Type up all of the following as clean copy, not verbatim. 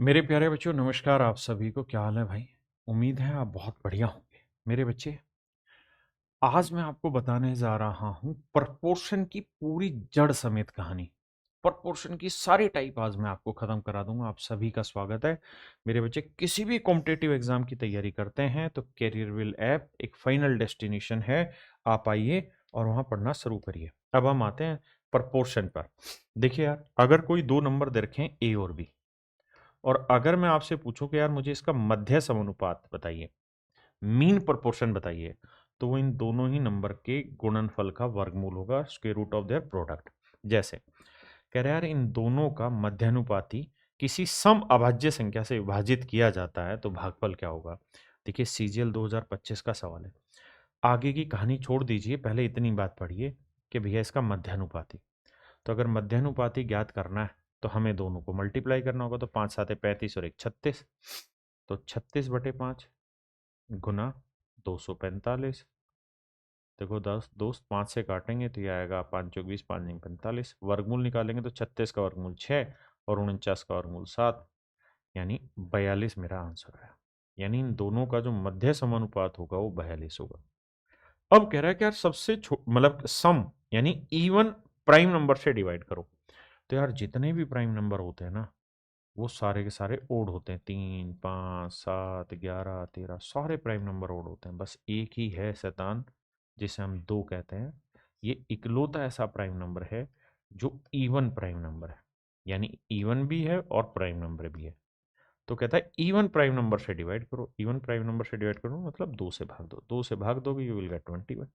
मेरे प्यारे बच्चों नमस्कार आप सभी को। क्या हाल है भाई? उम्मीद है आप बहुत बढ़िया होंगे। मेरे बच्चे, आज मैं आपको बताने जा रहा हूं प्रपोर्शन की पूरी जड़ समेत कहानी। प्रपोर्शन की सारी टाइप आज मैं आपको खत्म करा दूंगा। आप सभी का स्वागत है मेरे बच्चे। किसी भी कॉम्पिटिटिव एग्जाम की तैयारी करते हैं तो कैरियर विल ऐप एक फाइनल डेस्टिनेशन है। आप आइए और वहां पढ़ना शुरू करिए। अब हम आते हैं प्रपोर्शन पर। देखिए यार, अगर कोई दो नंबर दे रखे हैं ए और बी, और अगर मैं आपसे पूछूं कि यार मुझे इसका मध्य समानुपात बताइए, मीन प्रोपोर्शन बताइए, तो वो इन दोनों ही नंबर के गुणनफल का वर्गमूल होगा, square root of their product. जैसे कह रहे हैं यार इन दोनों का मध्यानुपाती किसी सम अभाज्य संख्या से विभाजित किया जाता है तो भागफल क्या होगा। देखिए सीजीएल 2025 का सवाल है। आगे की कहानी छोड़ दीजिए, पहले इतनी बात पढ़िए कि भैया इसका मध्यानुपाती। तो अगर मध्यानुपाती ज्ञात करना है तो हमें दोनों को मल्टीप्लाई करना होगा। तो 5 7 35 और 1 36, तो 36/5 गुना 245। देखो दोस्त 5 से काटेंगे तो ये आएगा 5 चौक 20, 5 45। वर्गमूल निकालेंगे तो 36 का वर्गमूल 6 और 49 का वर्गमूल 7, यानी 42 मेरा आंसर है। यानी इन दोनों का जो मध्य समानुपात होगा वो 42 होगा। अब कह रहा है कि यार सबसे मतलब सम यानी इवन प्राइम नंबर से डिवाइड करो। तो यार जितने भी प्राइम नंबर होते हैं ना वो सारे के सारे ओड होते हैं। 3 5 7 11 13 सारे प्राइम नंबर ओड होते हैं। बस एक ही है शैतान, जिसे हम दो कहते हैं। ये इकलौता ऐसा प्राइम नंबर है जो इवन प्राइम नंबर है, यानी इवन भी है और प्राइम नंबर भी है। तो कहता है इवन प्राइम नंबर से डिवाइड करो। इवन प्राइम नंबर से डिवाइड करो मतलब 2 से भाग दो। 2 से भाग दोगे you will get 21।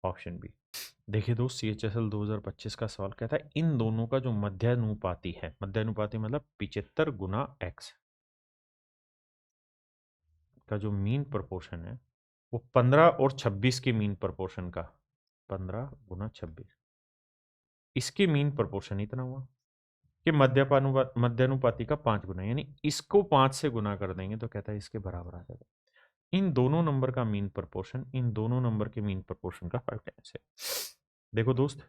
Option B. देखिए दोस्त, CHSL 2025 का सवाल कहता है इन दोनों का जो मध्यानुपाती है, मध्यानुपाती मतलब 75 गुना x का जो मीन प्रोपोर्शन है वो 15 और 26 के मीन प्रोपोर्शन का 15 गुना 26, इसके मीन प्रोपोर्शन इतना हुआ कि मध्यानुपाती का 5 गुना, यानी इसको 5 से गुना कर देंगे तो कहता है इसके बराबर आ जाएगा। इन दोनों नंबर का मीन प्रोपोर्शन इन दोनों नंबर के मीन प्रोपोर्शन का 5 टाइम्स है। देखो दोस्त,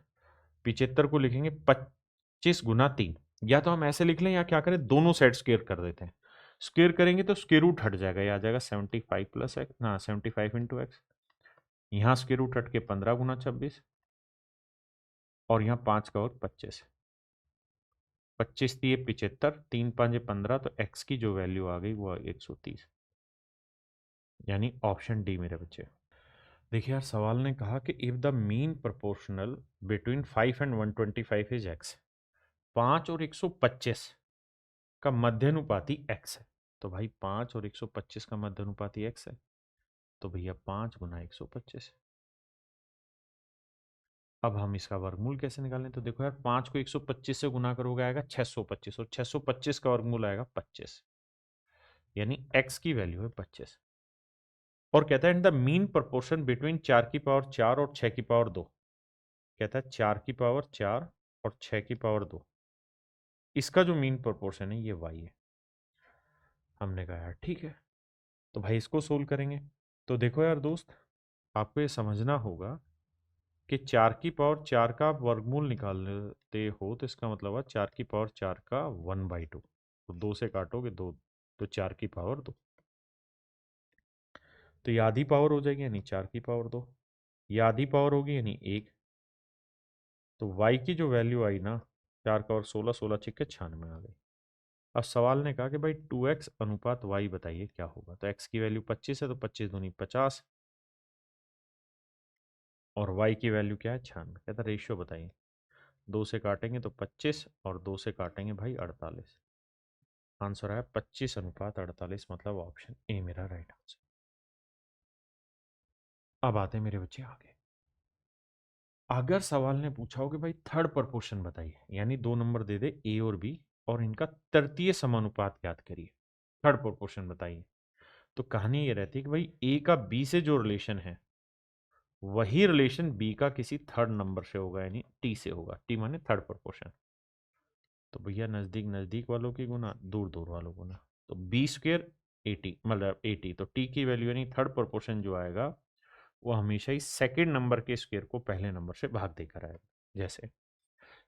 75 को लिखेंगे 25 गुना 3, या तो हम ऐसे लिख लें या क्या करें दोनों साइड स्क्वेयर कर देते हैं। स्क्वेयर करेंगे तो स्क्वेयर रूट हट जाएगा, ये आ जाएगा 75 प्लस एक्स, ना 75 इंटू एक्स। यहाँ स्क्वेयर रूट हट के 15 गुना 26, और यहाँ 5 का वर्ग 25। 25 दिए 75, 3 5 15, तो एक्स की जो वैल्यू आ गई वो 130, यानी ऑप्शन डी मेरे बच्चे। देखिए यार, सवाल ने कहा कि if the mean proportional between 5 and 125 is x, 5 और 125 का मध्यानुपाती x है। तो भाई 5 और 125 का मध्यानुपाती x है, तो भैया 5 गुना 125। अब हम इसका वर्गमूल कैसे निकालें? तो देखो यार, 5 को 125 से गुना करोगे आएगा 625, और 625 का वर्गमूल आएगा 25, यानी x की वैल्यू है 25। और कहता है द मीन प्रोपोर्शन बिटवीन 4 की पावर 4 और 6 की पावर 2। कहता है 4 की पावर 4 और 6 की पावर 2, इसका जो मीन प्रोपोर्शन है ये y है। हमने कहा यार ठीक है, तो भाई इसको सोल्व करेंगे। तो देखो यार दोस्त, आपको ये समझना होगा कि 4 की पावर 4 का आप वर्गमूल निकालते हो तो इसका मतलब है 4 की पावर 4 का 1/2। तो 2 से काटोगे 2, तो 4 की पावर 2, तो ये आधी पावर हो जाएगी, यानी 4 की पावर 2। ये आधी पावर होगी यानी 1। तो y की जो वैल्यू आई ना, 4 का और 16, 16 छिक्के 96 आ गई। अब सवाल ने कहा कि भाई 2x अनुपात y बताइए क्या होगा। तो x की वैल्यू 25 है, तो 25 दूनी 50, और y की वैल्यू क्या है 96। कहता रेशियो बताइए। 2 से काटेंगे तो 25 और 2 से काटेंगे भाई 48। आंसर आया 25:48, मतलब ऑप्शन ए मेरा राइट आंसर। अब आते हैं मेरे बच्चे आगे। अगर सवाल ने पूछा हो कि भाई थर्ड प्रपोर्शन बताइए, यानी दो नंबर दे दे ए और बी और इनका तृतीय समानुपात ज्ञात करिए, थर्ड प्रपोर्शन बताइए, तो कहानी ये रहती है कि भाई ए का बी से जो रिलेशन है वही रिलेशन बी का किसी थर्ड नंबर से होगा, यानी टी से होगा। टी माने थर्ड प्रपोर्शन। तो भैया नजदीक नजदीक वालों की गुना, दूर दूर वालों को गुना। तो बी स्क्वेयर 80 मतलब 80, तो टी की वैल्यू यानी थर्ड प्रोपोर्शन जो आएगा वो हमेशा ही सेकंड नंबर के स्क्वेयर को पहले नंबर से भाग देकर आएगा। जैसे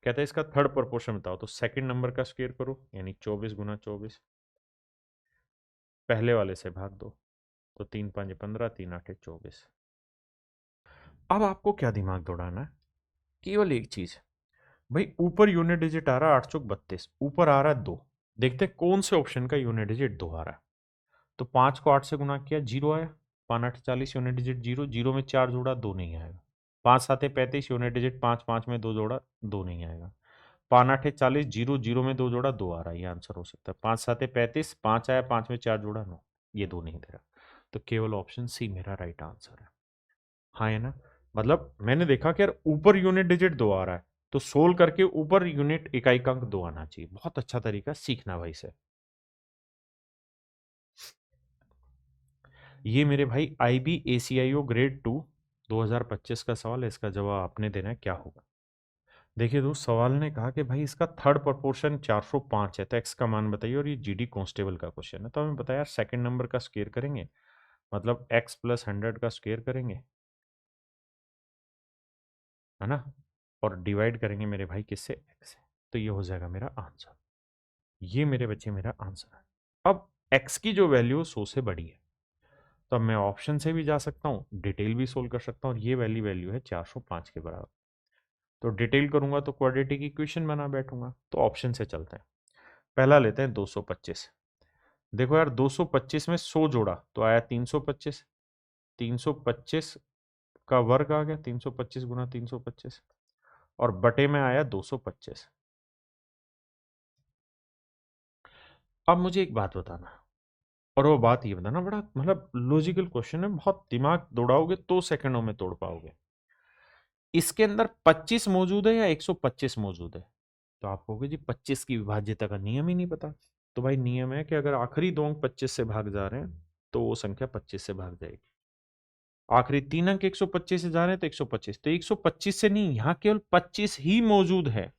कहता है इसका थर्ड प्रोपोर्शन बताओ, तो सेकंड नंबर का स्क्वेयर करो, यानी 24 गुना 24। पहले वाले से भाग दो, तो 3×5 = 15, 3×8 = 24। अब आपको क्या दिमाग दौड़ाना है? केवल एक चीज, भाई ऊपर यूनिट डिजिट आ रहा है 8×32, ऊपर आ रहा है 2। देखते हैं कौन से ऑप्शन का यूनिट डिजिट 2 आ रहा है। तो 5 को 8 से गुना किया, 0 आया। 5×8 = 40, यूनिट डिजिट 0, 0 में 4 जोड़ा 2 नहीं आएगा। 5×7 = 35, यूनिट डिजिट 5, 5 में 2 जोड़ा 2 नहीं आएगा। 5×8 = 40, 0, 0 में 2 जोड़ा 2 आ रहा है, ये आंसर हो सकता है। 5×7 = 35, 5 आया, 5 में 4 जोड़ा 9, ये 2 नहीं दे रहा। तो केवल ऑप्शन सी मेरा राइट आंसर है। हाँ है ना? मतलब मैंने देखा कि यार ऊपर यूनिट डिजिट 2 आ रहा है, तो सोल्व करके ऊपर यूनिट इकाई का अंक 2 आना चाहिए। बहुत अच्छा तरीका सीखना भाई से। ये मेरे भाई IBACIO ग्रेड 2 2025 का सवाल है। इसका जवाब आपने देना है, क्या होगा। देखिए दोस्त, सवाल ने कहा कि भाई इसका थर्ड प्रोपोर्शन 405 है, तो एक्स का मान बताइए, और ये GD कांस्टेबल का क्वेश्चन है। तो हमें बताया यार सेकंड नंबर का स्क्वायर करेंगे, मतलब x+100 का स्क्वायर करेंगे, है ना, और डिवाइड करेंगे मेरे भाई किससे, x से। तो ये हो जाएगा मेरा आंसर। ये मेरे बच्चे मेरा आंसर है। अब x की जो वैल्यू 100 से बड़ी है, तो अब मैं ऑप्शन से भी जा सकता हूँ, डिटेल भी सोल्व कर सकता हूँ, और ये वाली वैल्यू है 405 के बराबर। तो डिटेल करूंगा तो क्वाड्रेटिक इक्वेशन बना बैठूंगा। तो ऑप्शन से चलते हैं। पहला लेते हैं 225। देखो यार, 225 में 100 जोड़ा तो आया 325। 325 का वर्ग आ गया, 325 × 325, और बटे में आया 225। अब मुझे एक बात बताना, और वो बात ये बताना, बड़ा मतलब लॉजिकल क्वेश्चन है, बहुत दिमाग दौड़ाओगे तो सेकंडों में तोड़ पाओगे। इसके अंदर 25 मौजूद है या 125 मौजूद है? तो आप कहोगे जी 25 की विभाज्यता का नियम ही नहीं पता। तो भाई नियम है कि अगर आखिरी दो अंक 25 से भाग जा रहे हैं तो वो संख्या 25 से भाग जाएगी। आखिरी तीन अंक 125 से जा रहे हैं तो 125, तो 125 से नहीं, यहाँ केवल 25 ही मौजूद है।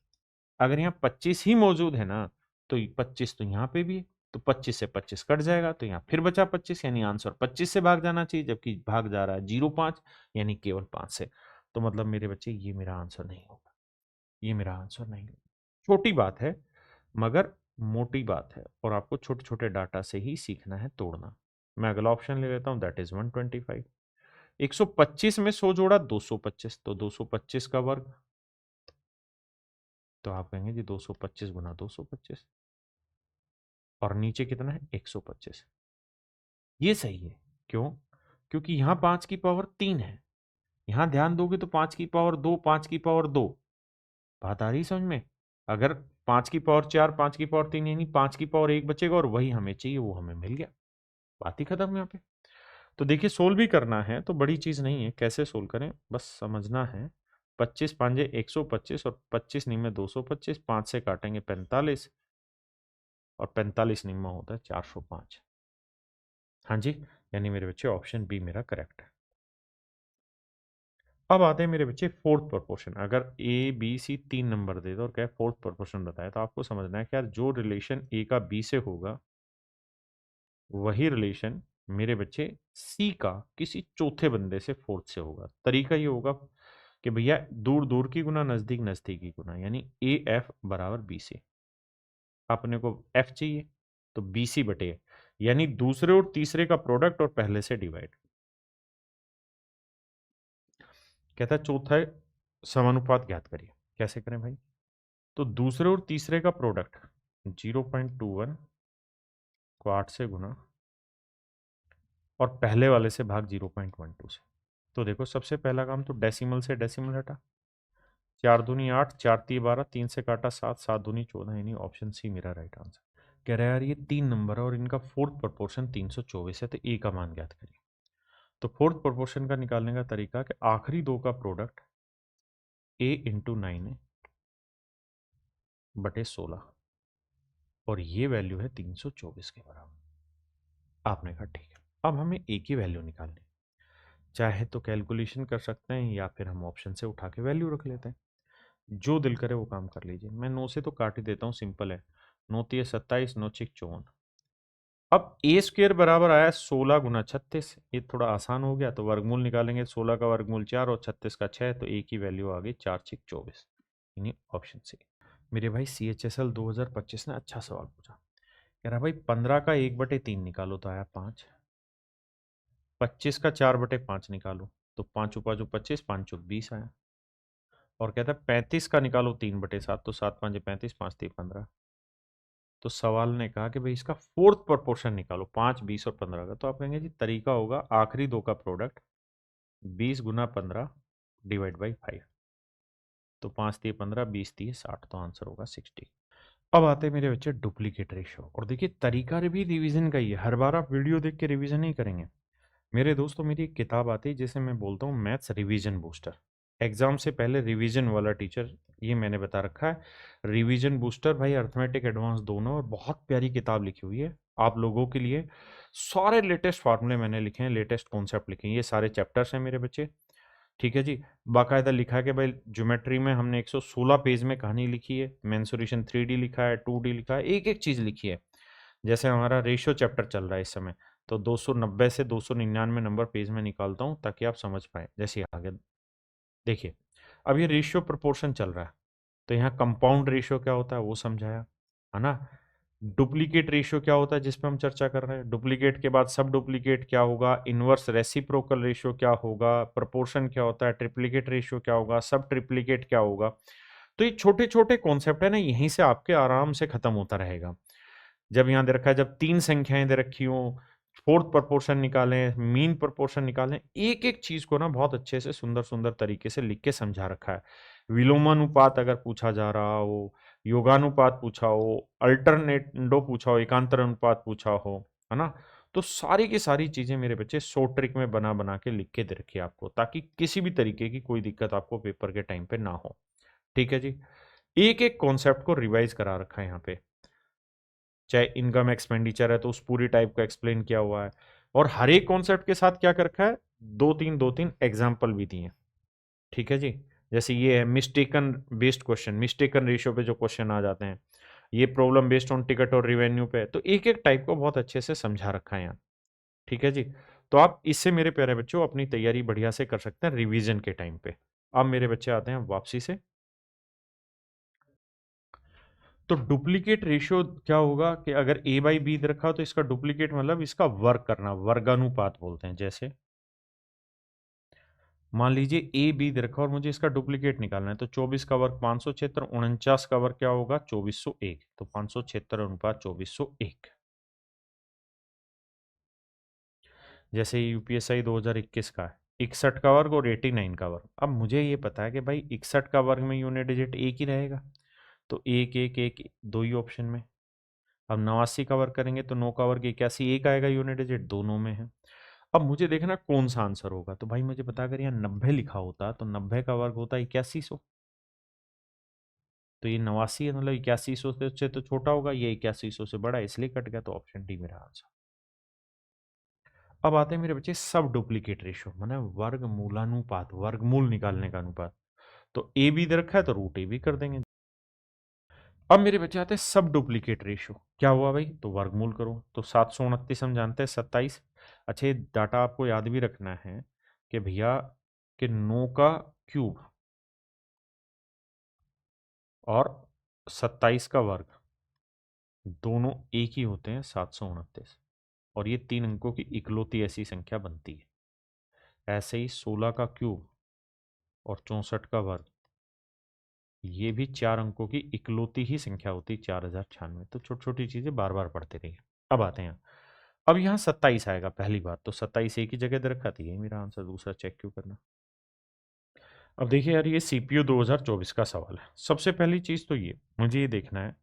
अगर यहाँ 25 ही मौजूद है ना, तो 25 तो यहाँ पे भी है, तो 25 से 25 कट जाएगा, तो यहाँ फिर बचा 25, यानी आंसर 25 से भाग जाना चाहिए, जबकि भाग जा रहा है 0.5, यानी केवल 5 से। तो मतलब मेरे बच्चे ये मेरा आंसर नहीं होगा, ये मेरा आंसर नहीं होगा। छोटी बात है मगर मोटी बात है, और आपको छोटे छोटे डाटा से ही सीखना है तोड़ना। मैं अगला ऑप्शन ले लेता हूं, दैट इज 125। 125 में 100 जोड़ा 225, तो 225 का वर्ग। तो आप कहेंगे जी 225 × 225, और नीचे कितना है 125। ये सही है। क्यों? क्योंकि यहां 5 की पावर 3 है, यहां ध्यान दोगे तो 5 की पावर 2, 5 की पावर 2। बात आ रही समझ में? अगर 5 की पावर 4, 5 की पावर 3, यानी 5 की पावर 1 बचेगा, और वही हमें चाहिए, वो हमें मिल गया। बात ही खत्म यहाँ पे। तो देखिए, सोल्व भी करना है तो बड़ी चीज नहीं है, कैसे सोल्व करें बस समझना है। 25×5 = 125, और 25 निम्न 225, 5 से काटेंगे 45, और 45 निम्न होता है 405। हाँ जी, यानी मेरे बच्चे ऑप्शन बी मेरा करेक्ट है। अब आते हैं मेरे बच्चे फोर्थ प्रोपोर्शन। अगर ए बी सी 3 नंबर दे दो और क्या फोर्थ प्रोपोर्शन बताया, तो आपको समझना है कि यार जो रिलेशन ए का बी से होगा, वही रिलेशन मेरे बच्चे सी का किसी चौथे बंदे से फोर्थ से होगा। तरीका ये होगा कि भैया दूर दूर की गुना नजदीक नजदीक की गुना, यानी ए एफ बराबर बी सी। अपने को एफ चाहिए, तो बी सी बटे, यानी दूसरे और तीसरे का प्रोडक्ट और पहले से डिवाइड। कहता है चौथा समानुपात ज्ञात करिए। कैसे करें भाई? तो दूसरे और तीसरे का प्रोडक्ट 0.21 को 8 से गुना, और पहले वाले से भाग 0.12 से। तो देखो, सबसे पहला काम तो डेसिमल से डेसिमल हटा। 4×2 = 8, 4×3 = 12, 3 से काटा 7, 7×2 = 14, यानी ऑप्शन सी मेरा राइट आंसर। कह रहा है यार ये 3 नंबर है और इनका फोर्थ प्रोपोर्शन 324 है, तो ए का मान ज्ञात करिए। तो फोर्थ प्रोपोर्शन का निकालने का तरीका कि आखिरी दो का प्रोडक्ट a×9 बटे 16, और ये वैल्यू है 324 के बराबर। आपने कहा ठीक है। अब हमें ए की वैल्यू निकालनी, चाहे तो कैलकुलेशन कर सकते हैं या फिर हम ऑप्शन से उठा के वैल्यू रख लेते हैं, जो दिल करे वो काम कर लीजिए। मैं 9 से तो काट ही देता हूँ, सिंपल है। 9×3 = 27, 9×6 = 54। अब ए स्क्वेयर बराबर आया 16×36, ये थोड़ा आसान हो गया, तो वर्गमूल निकालेंगे। 16 का वर्गमूल 4 और 36 का 6, तो ए की वैल्यू आ गई 4×6 = 24, यानी ऑप्शन सी। मेरे भाई CHSL 2025 ने अच्छा सवाल पूछा। कह रहा भाई 15 का 1/3 निकालो तो आया 5। 25 का 4/5 निकालो तो 5 5 25, 5 चौक 20 आया। और कहता है 35 का निकालो 3/7, तो 7 5 35, 5 3 15। तो सवाल ने कहा कि भाई इसका फोर्थ प्रोपोर्शन निकालो, 5 20 और 15 का। तो आप कहेंगे जी तरीका होगा आखिरी दो का प्रोडक्ट, 20 गुना 15 डिवाइड बाई 5। तो 5 3 15, 20 3 60, तो आंसर होगा 60। अब आते हैं मेरे बच्चे डुप्लीकेट रेशियो। और देखिए तरीका भी रिवीजन का ही है, हर बार आप वीडियो देख के रिवीजन नहीं करेंगे मेरे दोस्तों। मेरी एक किताब आती है जिसे मैं बोलता हूँ मैथ्स रिवीजन बूस्टर। एग्जाम से पहले रिवीजन वाला टीचर, ये मैंने बता रखा है। रिवीजन बूस्टर भाई अर्थमेटिक एडवांस दोनों, और बहुत प्यारी किताब लिखी हुई है आप लोगों के लिए। सारे लेटेस्ट फार्मूले मैंने लिखे हैं, लेटेस्ट कॉन्सेप्ट लिखे हैं, ये सारे चैप्टर्स हैं मेरे बच्चे। ठीक है जी। बाकायदा लिखा है कि भाई ज्योमेट्री में हमने 116 पेज में कहानी लिखी है, मेंसुरेशन 3D लिखा है, 2D लिखा है, एक एक चीज लिखी है। जैसे हमारा रेशियो चैप्टर चल रहा है इस समय, तो 290 से 299 नंबर पेज में निकालता हूं ताकि आप समझ पाए। जैसे आगे देखिए, अब ये रेशियो प्रोपोर्शन चल रहा है, तो यहाँ कंपाउंड रेशियो क्या होता है वो समझाया, है ना। डुप्लीकेट रेशियो क्या होता है जिस पे हम चर्चा कर रहे हैं, डुप्लीकेट के बाद सब डुप्लीकेट क्या होगा, इनवर्स रेसिप्रोकल रेशियो क्या होगा, प्रोपोर्शन क्या होता है, ट्रिप्लीकेट रेशियो क्या होगा, सब ट्रिप्लीकेट क्या होगा। तो ये छोटे छोटे कॉन्सेप्ट है ना, यहीं से आपके आराम से खत्म होता रहेगा। जब यहाँ दे रखा है, जब तीन संख्याएं दे रखी हो, फोर्थ प्रोपोर्शन निकालें, मीन प्रोपोर्शन निकालें, एक एक चीज को ना बहुत अच्छे से सुंदर सुंदर तरीके से लिख के समझा रखा है। विलोमानुपात अगर पूछा जा रहा हो, योगानुपात पूछा हो, अल्टरनेटो पूछा हो, एकांतर अनुपात पूछा हो, है ना, तो सारी की सारी चीजें मेरे बच्चे शॉर्ट ट्रिक में बना बना के लिख के दे रखी है आपको, ताकि किसी भी तरीके की कोई दिक्कत आपको पेपर के टाइम पे ना हो। ठीक है जी। एक एक कॉन्सेप्ट को रिवाइज करा रखा है यहाँ पे, चाहे इनकम एक्सपेंडिचर है तो उस पूरी टाइप का एक्सप्लेन किया हुआ है। और हर एक कॉन्सेप्ट के साथ क्या कर रखा है, दो तीन एग्जाम्पल भी दिए। ठीक है जी। जैसे ये है mistaken based question, mistaken ratio पे जो क्वेश्चन आ जाते हैं, ये प्रॉब्लम बेस्ड ऑन टिकट और रिवेन्यू पे, तो एक एक टाइप को बहुत अच्छे से समझा रखा है यहाँ। ठीक है जी। तो आप इससे मेरे प्यारे बच्चों अपनी तैयारी बढ़िया से कर सकते हैं रिवीजन के टाइम पे। अब मेरे बच्चे आते हैं वापसी से। तो डुप्लीकेट रेशियो क्या होगा कि अगर ए बाई बी रखा हो तो इसका डुप्लीकेट मतलब इसका वर्ग करना, वर्गानुपात बोलते हैं। जैसे मान लीजिए ए बी दे रखा और मुझे इसका डुप्लीकेट निकालना है, तो 24 का वर्ग 576, 49 का वर्ग क्या होगा 2401, तो 576 अनुपात 2401। जैसे यूपीएसआई 2021 का है, 61 का वर्ग और 89 का वर्ग। अब मुझे ये पता है कि भाई 61 का वर्ग में यूनिट डिजिट एक ही रहेगा, तो एक एक एक दो ही ऑप्शन में। अब 89 का वर्ग करेंगे तो 9 का वर्ग 81, एक आएगा यूनिट डिजिट, दोनों में है। अब मुझे देखना कौन सा आंसर होगा, तो भाई मुझे पता अगर यहाँ 90 लिखा होता तो 90 का वर्ग होता 8100, तो ये 89 है, मतलब 8100 से तो छोटा होगा, ये 8100 से बड़ा है, इसलिए कट गया, तो ऑप्शन डी मेरा आंसर। अब आते हैं मेरे बच्चे सब डुप्लीकेट रेशियो, माने वर्ग मूलानुपात, वर्गमूल निकालने का अनुपात। तो ए भी दे रखा है तो रूट ए भी कर देंगे। अब मेरे बच्चे आते हैं सब डुप्लीकेट रेशियो, क्या हुआ भाई, तो वर्गमूल करो, तो 729 हम जानते हैं 27। अच्छा ये डाटा आपको याद भी रखना है कि भैया कि 9 का क्यूब और 27 का वर्ग दोनों एक ही होते हैं 729, और ये 3 अंकों की इकलौती ऐसी संख्या बनती है। ऐसे ही 16 का क्यूब और 64 का वर्ग, ये भी 4 अंकों की इकलौती ही संख्या होती है, 4096। तो छोटी छोटी चीजें बार बार पढ़ते रहिए। अब आते हैं, अब यहाँ 27 आएगा पहली बात, तो 27 एक ही जगह दे रखा था, यही मेरा आंसर, दूसरा चेक क्यों करना। अब देखिए यार, ये सीपीयू 2024 का सवाल है। सबसे पहली चीज तो ये मुझे ये देखना है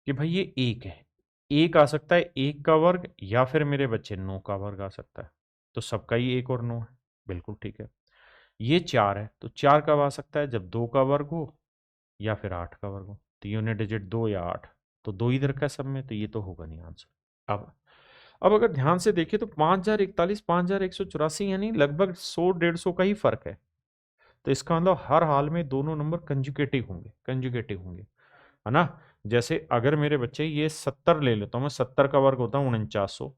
कि भाई ये एक है, एक आ सकता है एक का वर्ग, या फिर मेरे बच्चे 9 का वर्ग आ सकता है, तो सबका ही एक और 9 है, बिल्कुल ठीक है। ये 4 है, तो 4 कब आ सकता है, जब 2 का वर्ग हो या फिर 8 का वर्ग हो, तो यूनिट डिजिट 2 या 8, तो 2 इधर का सब में, तो ये तो होगा नहीं आंसर। अब अगर ध्यान से देखें तो 5041, 5184, यानी लगभग 100 150 का ही फर्क है। तो इसका मतलब हर हाल में दोनों नंबर कंजुगेटिव होंगे, कंजुगेटिव होंगे, है ना। जैसे अगर मेरे बच्चे ये 70 ले लेता हूं मैं, 70 का वर्ग होता है 4900,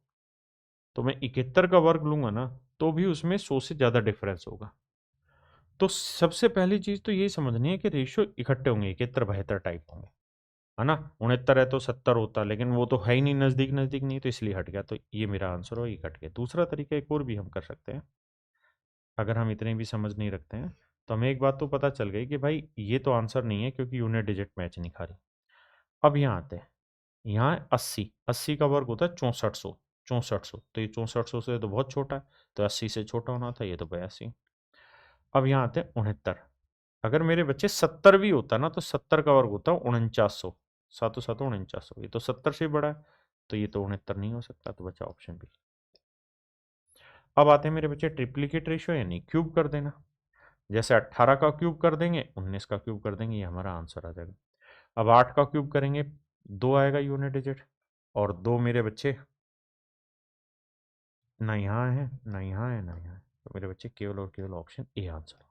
तो मैं 71 का वर्ग लूंगा ना, तो भी उसमें 100 से ज्यादा डिफरेंस होगा। तो सबसे पहली चीज तो यही समझनी है कि रेशियो इकट्ठे होंगे, 71 72 टाइप होंगे। है ना। 69 है तो 70 होता, लेकिन वो तो है ही नहीं, नजदीक नजदीक नहीं, तो इसलिए हट गया। तो ये मेरा आंसर हो, ये कट गया। दूसरा तरीका एक और भी हम कर सकते हैं, अगर हम इतने भी समझ नहीं रखते हैं, तो हमें एक बात तो पता चल गई कि भाई ये तो आंसर नहीं है, क्योंकि यूनिट डिजिट मैच नहीं खा रही। अब यहाँ आते हैं, यहाँ 80, 80 का वर्ग होता है 6400, 6400, तो ये 6400 से तो बहुत छोटा है, तो 80 से छोटा होना था, ये तो 82। अब यहाँ आते हैं 69, अगर मेरे बच्चे 70 भी होता ना, तो 70 का वर्ग होता है 4900, सातों सातों 4900, ये तो 70 से बड़ा है, तो ये तो 69 नहीं हो सकता, तो बचा ऑप्शन बी। अब आते हैं मेरे बच्चे ट्रिप्लीकेट रेशियो, यानी क्यूब कर देना। जैसे 18 का क्यूब कर देंगे, 19 का क्यूब कर देंगे, ये हमारा आंसर आ जाएगा। अब 8 का क्यूब करेंगे, 2 आएगा यूनिट डिजिट, और 2 मेरे बच्चे ना यहाँ है, ना यहाँ है, ना यहाँ है, तो मेरे बच्चे केवल और केवल ऑप्शन ए आंसर।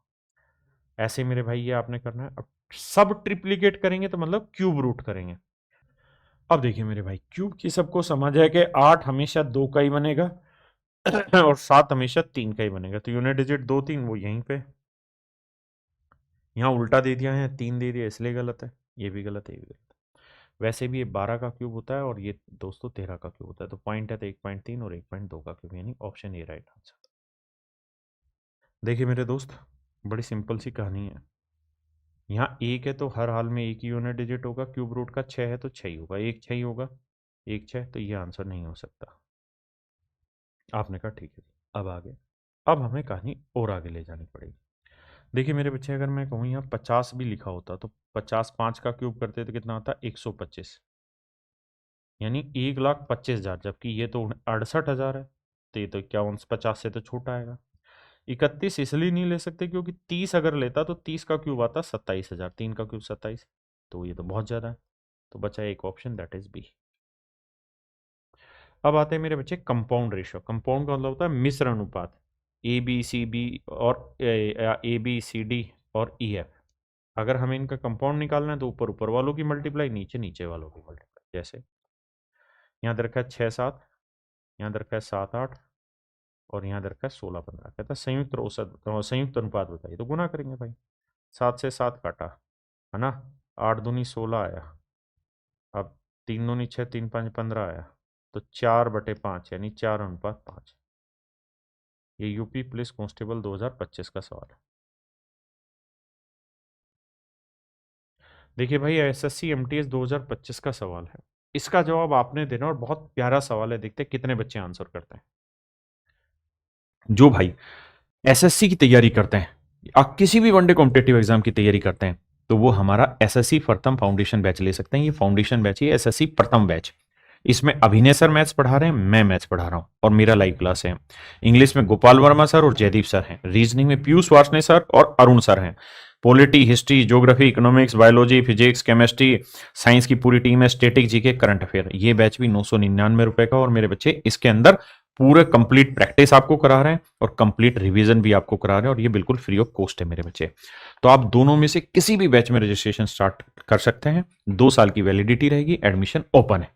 ऐसे मेरे भाई ये आपने करना है। अब सब ट्रिप्लीकेट करेंगे तो मतलब क्यूब रूट करेंगे। अब देखिए मेरे भाई, क्यूब की सबको समझ है कि 8 हमेशा 2 का ही बनेगा और 7 हमेशा 3 का ही बनेगा, तो यूनिट डिजिट 2 3 वो यहीं पे, यहाँ उल्टा दे दिया है, 3 दे दिया, इसलिए गलत है, ये भी गलत है, ये भी गलत है। वैसे भी ये 12 का क्यूब होता है, और ये दोस्तों 13 का क्यूब होता है, तो पॉइंट है तो 1.3 और 1.2 का क्यूब, यानी ऑप्शन ए राइट आंसर। देखिए मेरे दोस्त, बड़ी सिंपल सी कहानी है। यहाँ एक है तो हर हाल में एक ही यूनिट डिजिट होगा, क्यूब रूट का 6 है तो 6 ही होगा, एक 6 ही होगा, एक 6, तो ये आंसर नहीं हो सकता। आपने कहा ठीक है, अब आगे, अब हमें कहानी और आगे ले जानी पड़ेगी। देखिए मेरे बच्चे, अगर मैं कहूँ यहाँ 50 भी लिखा होता, तो 50 5 का क्यूब करते तो कितना आता, 125, यानी 1,25,000, जबकि ये तो 68,000 है, तो ये तो 51 50 से तो छोटा आएगा। 31 इसलिए नहीं ले सकते क्योंकि 30 अगर लेता तो 30 का क्यूब आता 27,000, 3 का क्यूब 27, तो ये तो बहुत ज़्यादा है, तो बचा एक ऑप्शन, दैट इज बी। अब आते हैं मेरे बच्चे कंपाउंड रेशियो। कंपाउंड का मतलब होता है मिश्र अनुपात, ए बी सी बी और ए बी सी डी और ई एफ। अगर हमें इनका कंपाउंड निकालना है तो ऊपर ऊपर वालों की मल्टीप्लाई, नीचे नीचे वालों की मल्टीप्लाई। जैसे यहाँ दे रखा है 6 7, यहाँ दे रखा है 7 8, और यहाँ दे रखा है 16 15। कहता है संयुक्त औसत, संयुक्त अनुपात बताइए, तो गुना करेंगे भाई, 7 से 7 काटा, है ना, 8 दूनी 16 आया, अब 3 दूनी 6, 3 5 15 आया, तो 4/5, यानी 4:5। ये यूपी पुलिस कांस्टेबल 2025 का सवाल है। देखिए भाई, एसएससी एमटीएस 2025 का सवाल है, इसका जवाब आपने देना, और बहुत प्यारा सवाल है, देखते हैं कितने बच्चे आंसर करते हैं। जो भाई एसएससी की तैयारी करते हैं, आप किसी भी वनडे कॉम्पिटेटिव एग्जाम की तैयारी करते हैं, तो वो हमारा एसएससी प्रथम फाउंडेशन बैच ले सकते हैं। ये फाउंडेशन बैच है, एसएससी प्रथम बैच। इसमें अभिनय सर मैथ्स पढ़ा रहे हैं, मैं मैथ्स पढ़ा रहा हूं, और मेरा लाइव क्लास है। इंग्लिश में गोपाल वर्मा सर और जयदीप सर हैं, रीजनिंग में पीयूष वार्ष्णेय सर और अरुण सर हैं, polity history geography economics biology physics chemistry science की पूरी टीम है, स्टेटिक जीके करंट अफेयर। ये बैच भी 999 का, और मेरे बच्चे इसके अंदर पूरे कंप्लीट प्रैक्टिस आपको करा रहे हैं और कंप्लीट रिवीजन भी आपको करा रहे हैं, और ये बिल्कुल फ्री ऑफ कॉस्ट है मेरे बच्चे। तो आप दोनों में से किसी भी बैच में रजिस्ट्रेशन स्टार्ट कर सकते हैं, 2 साल की वैलिडिटी रहेगी, एडमिशन ओपन है।